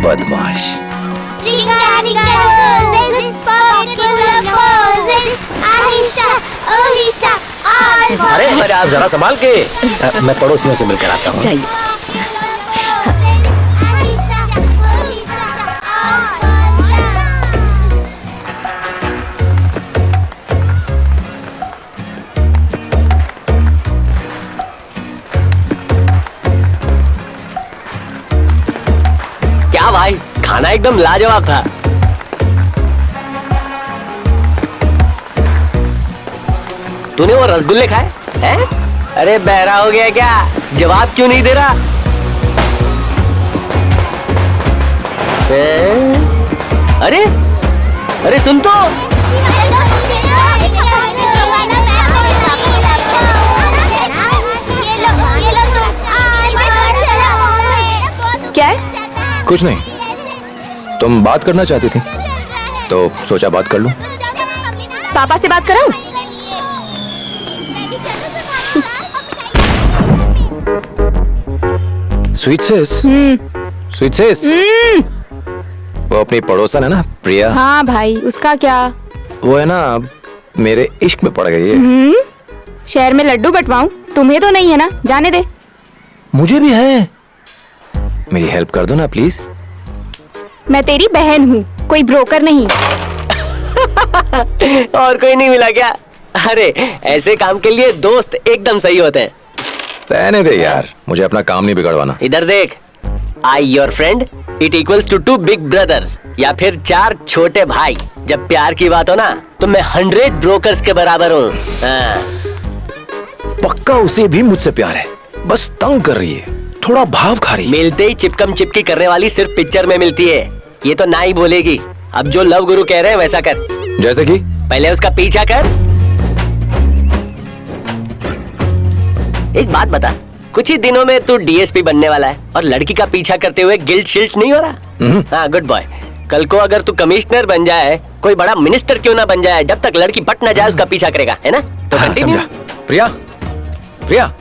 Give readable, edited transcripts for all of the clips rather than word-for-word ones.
बदमाश। अरे आप जरा संभाल के, मैं पड़ोसियों से मिलकर आता हूँ। चाहिए। क्या भाई, खाना एकदम लाजवाब था। तूने वो रसगुल्ले खाए हैं? अरे बहरा हो गया क्या? जवाब क्यों नहीं दे रहा? अरे अरे सुन तो। क्या है? कुछ नहीं, तुम बात करना चाहती थी तो सोचा बात कर लूं। पापा से बात कराऊं? स्वीट सिस, वो अपनी पड़ोसन है ना प्रिया। हाँ भाई, उसका क्या? वो है ना मेरे इश्क में पड़ गई है। शहर में लड्डू बंटवाऊं? तुम्हें तो नहीं है ना, जाने दे। मुझे भी है, मेरी हेल्प कर दो ना प्लीज। मैं तेरी बहन हूँ, कोई ब्रोकर नहीं। और कोई नहीं मिला क्या? अरे ऐसे काम के लिए दोस्त एकदम सही होते हैं। रहने दे यार, मुझे अपना काम नहीं बिगड़वाना। इधर देख, I your friend it equals to 2 big brothers, या फिर 4 छोटे भाई। जब प्यार की बात हो ना तो मैं 100 ब्रोकर्स के बराबर हूँ। पक्का उसे भी मुझसे प्यार है, बस तंग कर रही है, थोड़ा भाव खा रही है। मिलते ही चिपकम चिपकी करने वाली सिर्फ पिक्चर में मिलती है, ये तो ना ही बोलेगी। अब जो लव गुरु कह रहे हैं वैसा कर। जैसे कि पहले उसका पीछा कर। एक बात बता, कुछ ही दिनों में तू डीएसपी बनने वाला है और लड़की का पीछा करते हुए गिल्ट शिल्ट नहीं हो रहा? हाँ गुड बॉय। कल को अगर तू कमिश्नर बन जाए, कोई बड़ा मिनिस्टर क्यों ना बन जाए, जब तक लड़की पट ना जाए उसका पीछा करेगा, है ना? तो कंटिन्यू। प्रिया, प्रिया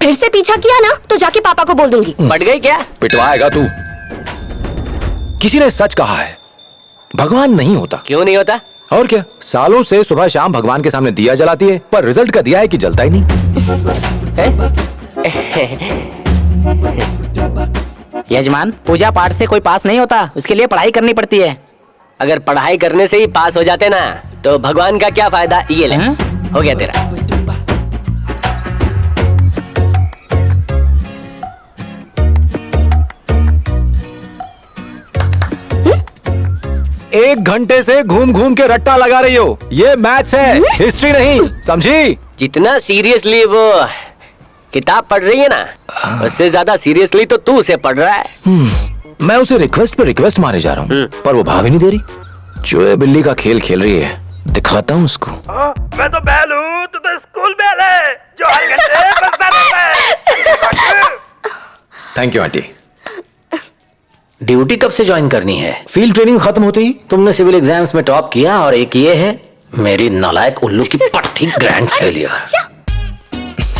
फिर से पीछा किया ना तो जाके पापा को बोल दूंगी। पट गई क्या? पिटवाएगा तू। किसी ने सच कहा है, भगवान नहीं होता। क्यों नहीं होता? और क्या, सालों से सुबह शाम भगवान के सामने दिया जलाती है, पर रिजल्ट का दिया है कि जलता ही नहीं। यजमान, पूजा पाठ से कोई पास नहीं होता, उसके लिए पढ़ाई करनी पड़ती है। अगर पढ़ाई करने से ही पास हो जाते ना तो भगवान का क्या फायदा। ये ले, हो गया तेरा। 1 घंटे से घूम घूम के रट्टा लगा रही हो, ये मैथ्स है, हिस्ट्री नहीं, समझी? जितना सीरियसली वो किताब पढ़ रही है ना, उससे ज्यादा सीरियसली तो तू उसे पढ़ रहा है। मैं उसे रिक्वेस्ट पे रिक्वेस्ट मारे जा रहा हूँ, पर वो भाव ही नहीं दे रही। चूहे बिल्ली का खेल खेल रही है, दिखाता हूँ उसको। मैं तो बैल हूँ, तू तो स्कूल बैल है जो हर घंटे बजता रहता है। Thank you aunty. ड्यूटी कब से ज्वाइन करनी है? फील्ड ट्रेनिंग खत्म होते ही। तुमने सिविल एग्जाम्स में टॉप किया और एक ये है मेरी नालायक उल्लू की पट्टी ग्रैंड फेलियर।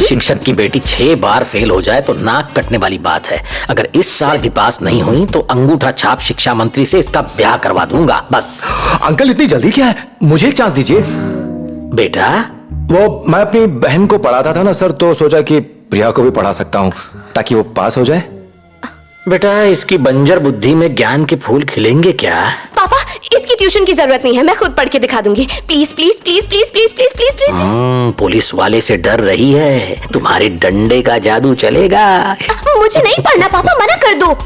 शिक्षक की बेटी 6 बार फेल हो जाए तो नाक कटने वाली बात है। अगर इस साल भी पास नहीं हुई तो अंगूठा छाप शिक्षा मंत्री से इसका ब्याह करवा दूंगा बस। अंकल इतनी जल्दी क्या है, मुझे एक चांस दीजिए। बेटा, वो मैं अपनी बहन को पढ़ाता था ना सर, तो सोचा कि प्रिया को भी पढ़ा सकता हूँ ताकि वो पास हो जाए। बेटा इसकी बंजर बुद्धि में ज्ञान के फूल खिलेंगे क्या? पापा, इसकी ट्यूशन की जरूरत नहीं है, मैं खुद पढ़ के दिखा दूंगी। Please please please please please please please please. Police वाले से डर रही है, तुम्हारे डंडे का जादू चलेगा। मुझे नहीं पढ़ना पापा, मना कर दो।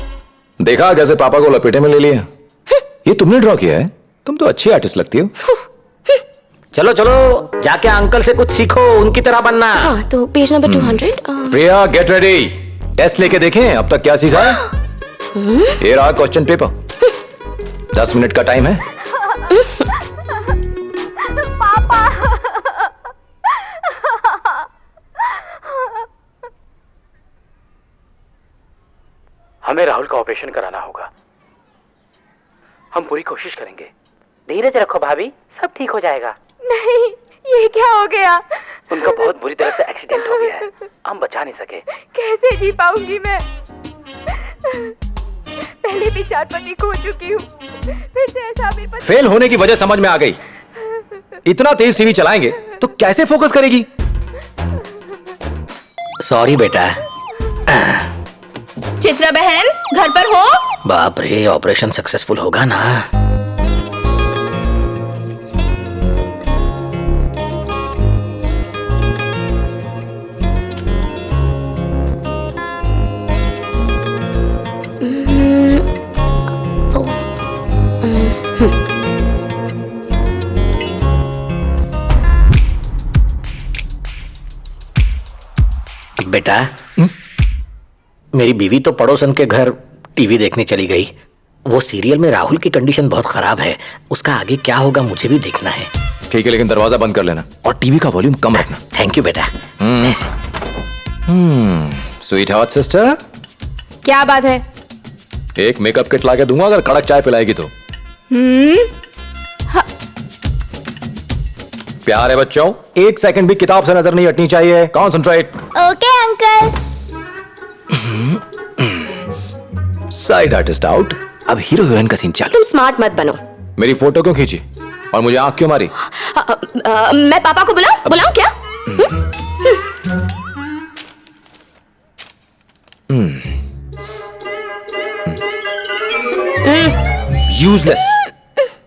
देखा कैसे पापा को लपेटे में ले लिया। ये तुमने ड्रॉ किया है, तुम तो अच्छी आर्टिस्ट लगती हो। चलो चलो जाके अंकल से कुछ सीखो, उनकी तरह बनना। हाँ तो पेज नंबर 200। प्रिया गेट रेडी, टेस्ट लेके देखें अब तक क्या सीखा है। ये रहा क्वेश्चन पेपर, 10 मिनट का टाइम है। पापा हमें राहुल का ऑपरेशन कराना होगा, हम पूरी कोशिश करेंगे। धीरज रखो भाभी, सब ठीक हो जाएगा। नहीं, ये क्या हो गया? उनका बहुत बुरी तरह से एक्सीडेंट हो गया है, हम बचा नहीं सके। कैसे जी पाऊंगी मैं? पहले भी 4 पति खो चुकी हूँ, फिर से ऐसा मेरे पास। फेल होने की वजह समझ में आ गई। इतना तेज टीवी चलाएंगे तो कैसे फोकस करेगी? सॉरी बेटा। चित्रा बहन घर पर हो? बाप रे, ऑपरेशन सक्सेसफुल होगा ना? बेटा, मेरी बीवी तो पड़ोसन के घर टीवी देखने चली गई। वो सीरियल में राहुल की कंडीशन बहुत खराब है, उसका आगे क्या होगा मुझे भी देखना है। ठीक है, लेकिन दरवाजा बंद कर लेना और टीवी का वॉल्यूम कम रखना। थैंक यू बेटा। स्वीट हार्ट सिस्टर, क्या बात है? एक मेकअप किट लाके दूंगा अगर कड़क चाय पिलाएगी तो। प्यारे बच्चों, 1 सेकंड भी किताब से नजर नहीं हटनी चाहिए। Concentrate. Okay uncle. Side artist out. अब हीरो हीरोइन का सीन चालू। तुम स्मार्ट मत बनो। मेरी फोटो क्यों खींची और मुझे आंख क्यों मारी? मैं पापा को बुलाऊं क्या? यूजलेस।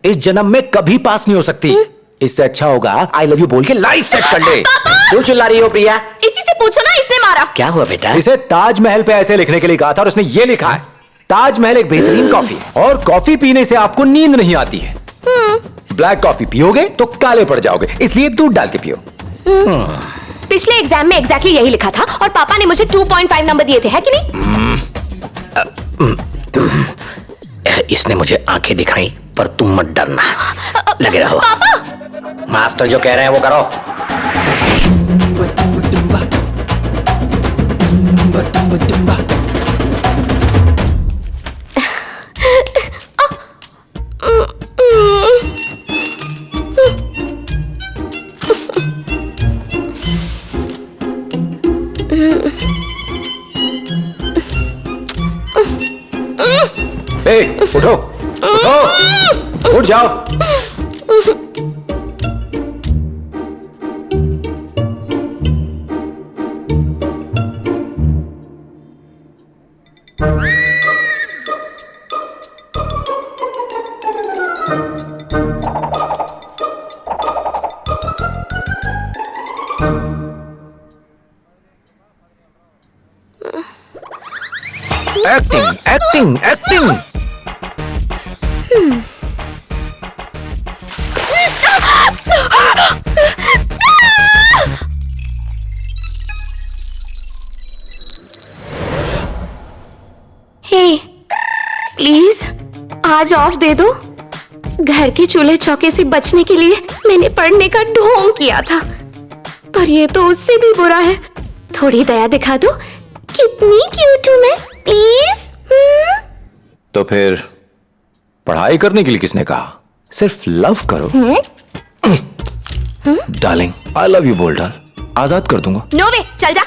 इस जन्म में कभी पास नहीं हो सकती। इससे अच्छा होगा आई लव यू बोल के लाइफ सेट कर ले। क्यों चिल्ला रही हो प्रिया? इसी से पूछो ना, इसने मारा। क्या हुआ बेटा? इसे ताजमहल पे ऐसे लिखने के लिए कहा था और उसने ये लिखा है, ताजमहल एक बेहतरीन कॉफी, और कॉफी पीने से आपको नींद नहीं आती है। ब्लैक कॉफी पियोगे तो काले पड़ जाओगे, इसलिए दूध डाल के पियो। पिछले एग्जाम में एग्जैक्टली यही लिखा था और पापा ने मुझे 2.5 नंबर दिए थे, है कि नहीं? इसने मुझे आंखें दिखाई, पर तुम मत डरना, लगे रहो। मास्टर जो कह रहे हैं वो करो। उठो उठो, उठ जाओ। Acting acting acting. Hey, please आज ऑफ दे दो। घर के चूल्हे चौके से बचने के लिए मैंने पढ़ने का ढोंग किया था, पर ये तो उससे भी बुरा है। थोड़ी दया दिखा दो, कितनी क्यूट हूँ मैं, प्लीज। तो फिर पढ़ाई करने के लिए किसने कहा? सिर्फ लव करो। डार्लिंग, आई लव यू बोल डाल, आजाद कर दूंगा। नो वे, चल जा।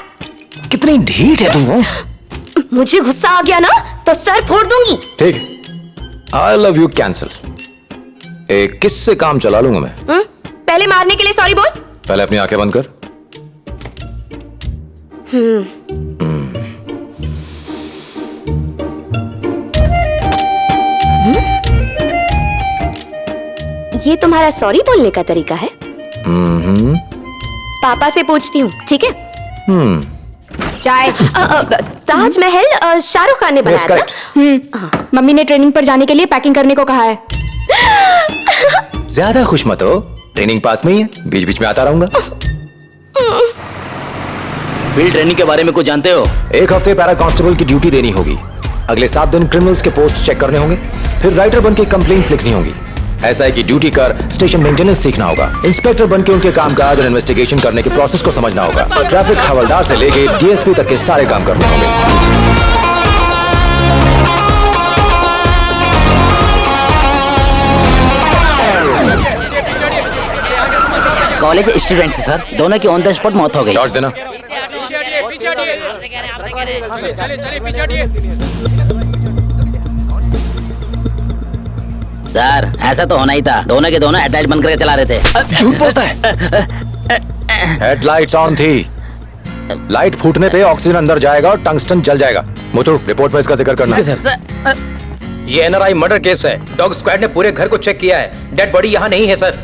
कितनी ढीठ है तुम। मुझे गुस्सा आ गया ना तो सर फोड़ दूंगी। ठीक है, आई लव यू कैंसिल। एक किस से काम चला लूंगा मैं। पहले मारने के लिए सॉरी बोल। पहले अपनी आंखें बंद कर। ये तुम्हारा सॉरी बोलने का तरीका है? पापा से पूछती हूँ, ठीक है? चाय। ताजमहल शाहरुख खान ने बनाया था। मम्मी ने ट्रेनिंग पर जाने के लिए पैकिंग करने को कहा है। ज्यादा खुश मत हो, ट्रेनिंग पास में ही है, बीच बीच में आता रहूंगा। फील्ड ट्रेनिंग के बारे में कुछ जानते हो? 1 हफ्ते पैरा कांस्टेबल की ड्यूटी देनी होगी। अगले 7 दिन क्रिमिनल्स के पोस्ट चेक करने होंगे, फिर राइटर बन के कंप्लेंट्स लिखनी होगी। ऐसा है कि ड्यूटी कर स्टेशन मेंटेनेंस सीखना होगा, इंस्पेक्टर बनके उनके कामकाज और इन्वेस्टिगेशन करने के प्रोसेस को समझना होगा, ट्रैफिक हवलदार से लेके डीएसपी तक के सारे काम करने होंगे। कॉलेज स्टूडेंट सर, दोनों की ऑन द स्पॉट मौत हो गई। टॉर्च देना। सर ऐसा तो होना ही था, दोनों के दोनों अटैच बन करके चला रहे थे। झूठ बोलता है। हेडलाइट्स ऑन थी, लाइट फूटने पे ऑक्सीजन अंदर जाएगा और टंगस्टन जल जाएगा। मुथुर, रिपोर्ट में इसका जिक्र करना है। ये एनआरआई मर्डर केस है। डॉग स्क्वाड ने पूरे घर को चेक किया है, डेड बॉडी यहाँ नहीं है सर।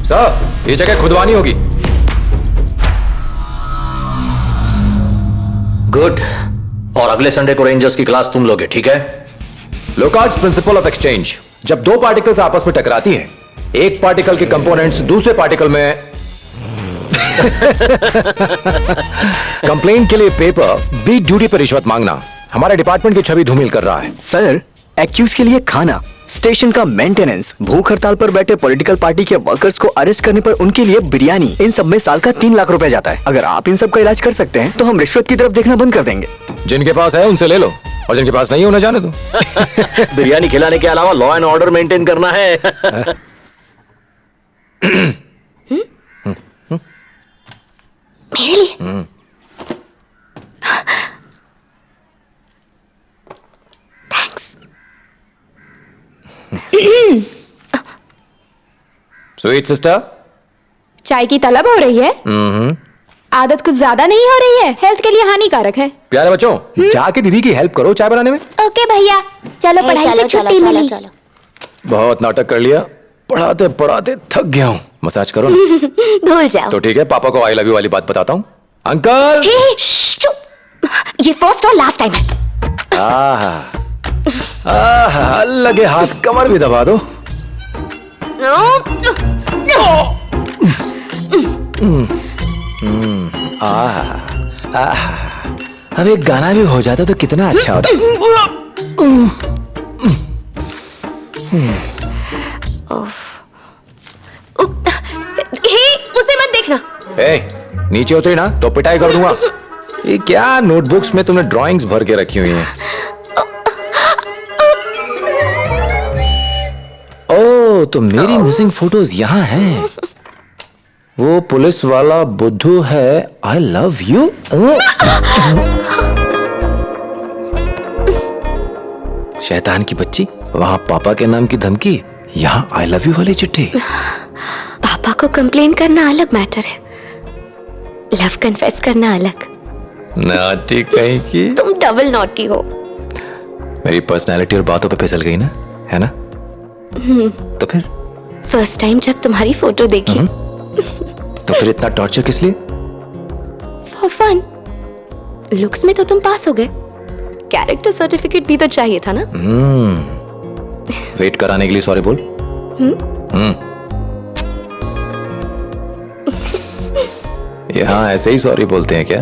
सर, ये जगह खुदवानी होगी। गुड। और अगले संडे को रेंजर्स की क्लास तुम लोगे, ठीक है? Locard's principle of exchange. जब दो पार्टिकल्स आपस में टकराती हैं, एक पार्टिकल के कंपोनेंट्स दूसरे पार्टिकल में कंप्लेंट के लिए पेपर, बीट ड्यूटी पर रिश्वत मांगना हमारे डिपार्टमेंट की छवि धूमिल कर रहा है। सर, एक्यूज के लिए खाना, स्टेशन का मेंटेनेंस, भूख हड़ताल पर बैठे पॉलिटिकल पार्टी के वर्कर्स को अरेस्ट करने पर उनके लिए बिरयानी, इन सब में साल का 3 लाख रुपए जाता है। अगर आप इन सब का इलाज कर सकते हैं तो हम रिश्वत की तरफ देखना बंद कर देंगे। जिनके पास है उनसे ले लो, और जिनके पास नहीं है उन्हें जाने दो। बिरयानी खिलाने के अलावा लॉ एंड ऑर्डर मेंटेन करना है। मेरे लिए थैंक्स। स्वीट सिस्टर, चाय की तलब हो रही है? आदत कुछ ज्यादा नहीं हो रही है? हेल्थ के लिए हानिकारक है। प्यारे बच्चों, जाके दीदी की हेल्प करो चाय बनाने में। ओके भैया, चलो पढ़ाई से छुट्टी मिली। बहुत नाटक कर लिया, पढ़ाते पढ़ाते थक गया हूँ। मसाज करो ना। भूल जाओ। तो ठीक है, पापा को आई लव यू वाली बात बताता हूँ। अंकल, हे, चुप। ये फर्स्ट और लास्ट टाइम है। आहा, लगे हाथ कमर भी दबा दो। अब एक गाना भी हो जाता तो कितना अच्छा होता। उसे मत देखना। नीचे उतरी ना तो पिटाई कर दूंगा। ये क्या नोटबुक्स में तुमने ड्राइंग्स भर के रखी हुई हैं? ओह, तो मेरी मिसिंग फोटोज यहाँ हैं। वो पुलिस वाला बुद्धू है, आई लव यू। शैतान की बच्ची, वहां पापा के नाम की धमकी, यहाँ आई लव यू वाली चिट्ठी। पापा को कंप्लेन करना अलग मैटर है, लव कन्फेस करना अलग। नाटी कहीं की। तुम डबल नॉटी हो। मेरी पर्सनालिटी और बातों पे फिसल गई ना, है ना? तो फिर फर्स्ट टाइम जब तुम्हारी फोटो देखी। तो फिर इतना टॉर्चर किस लिए? For fun. लुक्स में तो तुम पास हो गए, कैरेक्टर सर्टिफिकेट भी तो चाहिए था ना। वेट कराने के लिए सॉरी बोल। यहाँ ऐसे ही सॉरी बोलते हैं क्या?